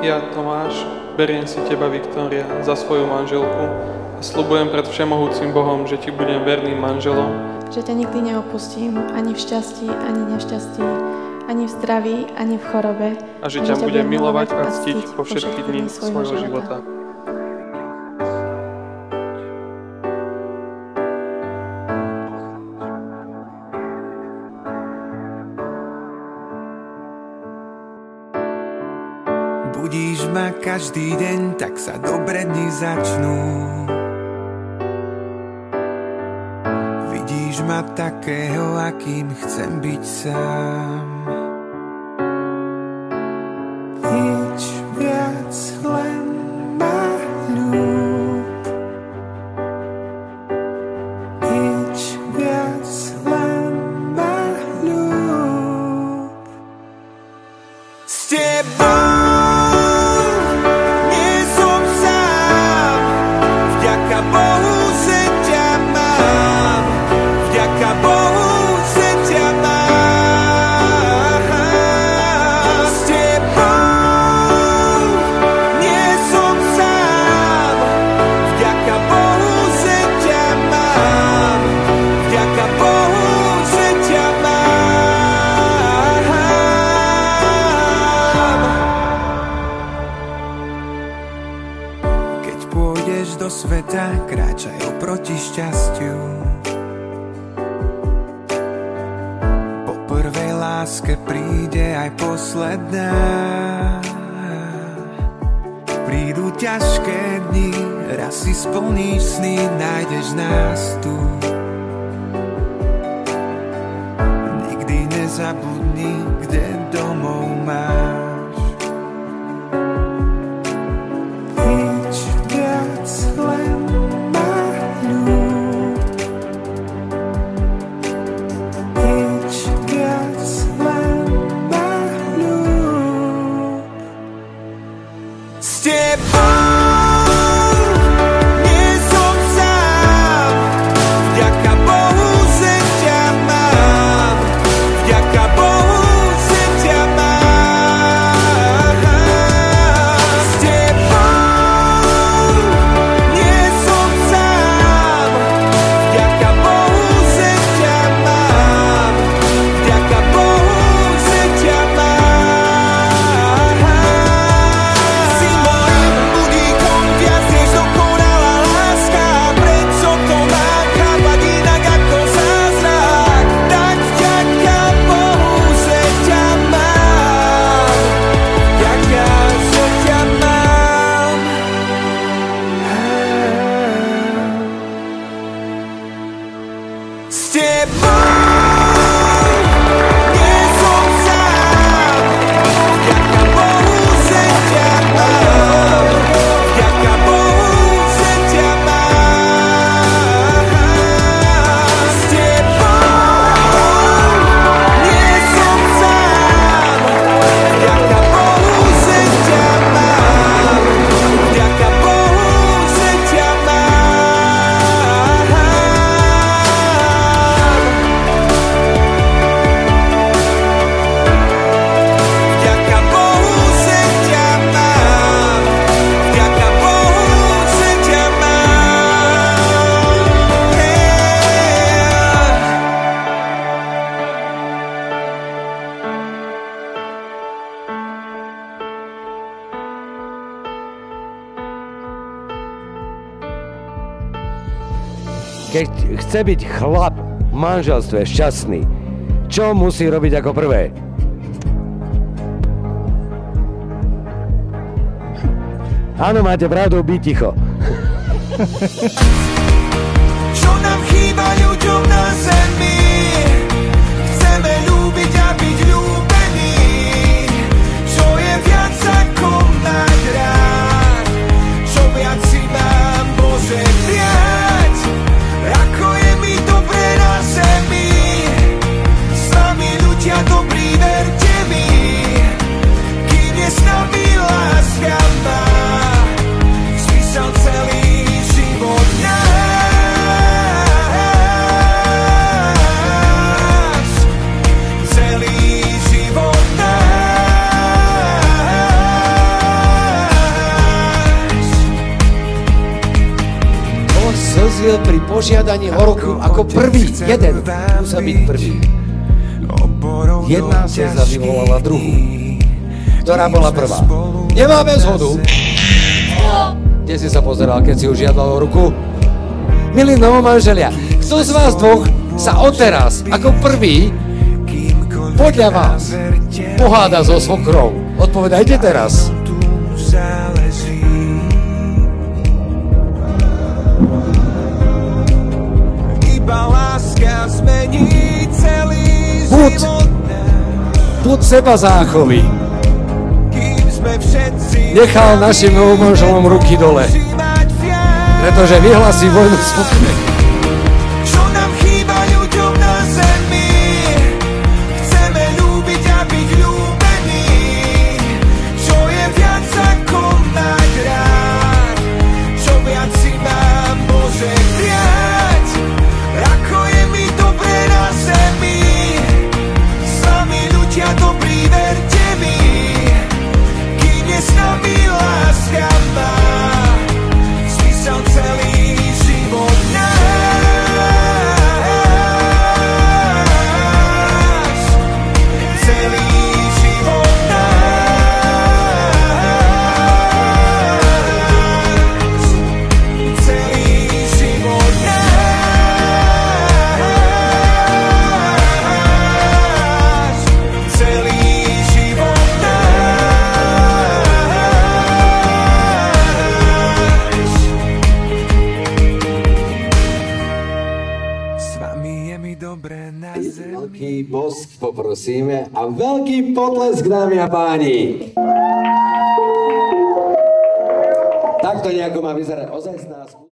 Ja, Tomáš, beriem si teba, Viktória, za svoju manželku a sľubujem pred všemohúcim Bohom, že ti budem verným manželom. Že ťa nikdy neopustím, ani v šťastí, ani nešťastí, ani v zdraví, ani v chorobe. A že ťa budem milovať a ctiť po všetky dni svojho života. Budíš ma každý deň, tak sa dobre dni začnú. Vidíš ma takého, akým chcem byť sám. Nič viac, len ma ľúb. Nič viac, len ma ľúb. S tebou do sveta, kráčaj oproti šťastiu. Po prvej láske príde aj posledná. Prídu ťažké dni, raz si splníš sny, nájdeš nás tu. Nikdy nezabudni, kde domov máš. Keď chce byť chlap v manželstve šťastný, čo musí robiť ako prvé? Áno, máte pravdu, byť ticho. Čo nám chýba ľuďom na zemi? Chceme ľúbiť a byť ľúbení. Čo je viac ako mať rád? Čo viac si mám, Bože, prijať? Ako je mi dobre na zemi, s nami ľudia dobrí, verte mi, kým je s nami láska má zmysel celý život náš. rozdiel pri požiadaní o ruku ako prvý. Jeden musí byť prvý. Jedna slza vyvolala druhú. Ktorá bola prvá? Nemáme zhodu. Kde si sa pozeral, keď si už žiadal o ruku? Milí novomanželia, kto z vás dvoch sa odteraz ako prvý podľa vás poháda so svokrou? Odpovedajte teraz. Buď seba záchovy. Nechal našim novomanželom ruky dole, pretože vyhlasí vojnu svokre. Čo nám chýba ľuďom na zemi? Chceme ľúbiť a byť ľúbení. Čo je viac ako mať rád? Čo viac si nám môže prijať? Ako je mi dobre na zemi? Sami ľudia dobrí, verte mi. Kým je s nami láska má zmysel celý život nás. Celý život nás. Celý život nás. Celý život nás. S vami je mi dobré na zemi. Veľký bosk poprosíme a veľký potlesk, dámy a páni. Takto nejako má vyzerať ozajstná